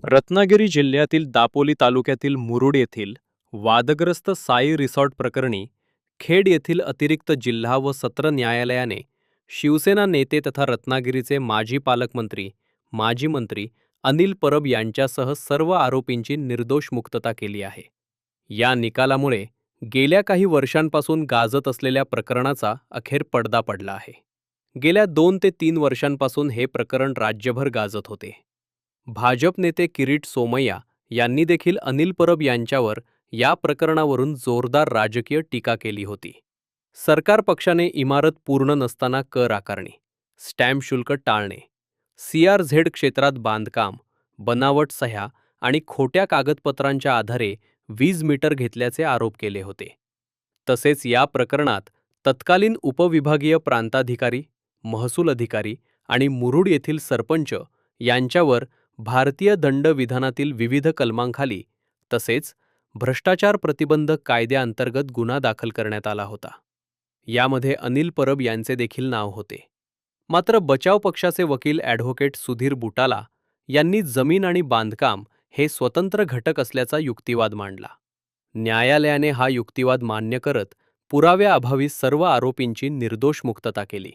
रत्नागिरी जिल्ह्यातील दापोली तालुक्यातील मुरुड येथील वादग्रस्त साई रिसॉर्ट प्रकरणी खेड येथील अतिरिक्त जिल्हा व सत्र न्यायालयाने शिवसेना नेते तथा रत्नागिरीचे माजी पालकमंत्री, माजी मंत्री अनिल परब यांच्यासह सर्व आरोपींची निर्दोष मुक्तता केली आहे. या निकालामुळे गेल्या काही वर्षांपासून गाजत असलेल्या प्रकरणाचा अखेर पडदा पडला आहे. गेल्या 2 ते 3 वर्षांपासून हे प्रकरण राज्यभर गाजत होते. भाजप नेते किरीट सोमय्या यांनी देखील अनिल परब यांच्यावर या प्रकरणावरून जोरदार राजकीय टीका केली होती. सरकार पक्षाने इमारत पूर्ण नसताना कर आकारणी, स्टॅम्प शुल्क टाळणे, CRZ क्षेत्रात बांधकाम, बनावट सह्या आणि खोट्या कागदपत्रांच्या आधारे वीज मीटर घेतल्याचे आरोप केले होते. तसेच या प्रकरणात तत्कालीन उपविभागीय प्रांताधिकारी, महसूल अधिकारी आणि मुरुड येथील सरपंच यांच्यावर भारतीय दंड विधानातील विविध कलमांखाली तसेच भ्रष्टाचार प्रतिबंधक कायद्याअंतर्गत गुन्हा दाखल करण्यात आला होता. यामध्ये अनिल परब यांचे देखील नाव होते. मात्र बचाव पक्षाचे वकील ॲडव्होकेट सुधीर बुटाला यांनी जमीन आणि बांधकाम हे स्वतंत्र घटक असल्याचा युक्तिवाद मांडला. न्यायालयाने हा युक्तिवाद मान्य करत पुराव्याअभावी सर्व आरोपींची निर्दोष मुक्तता केली.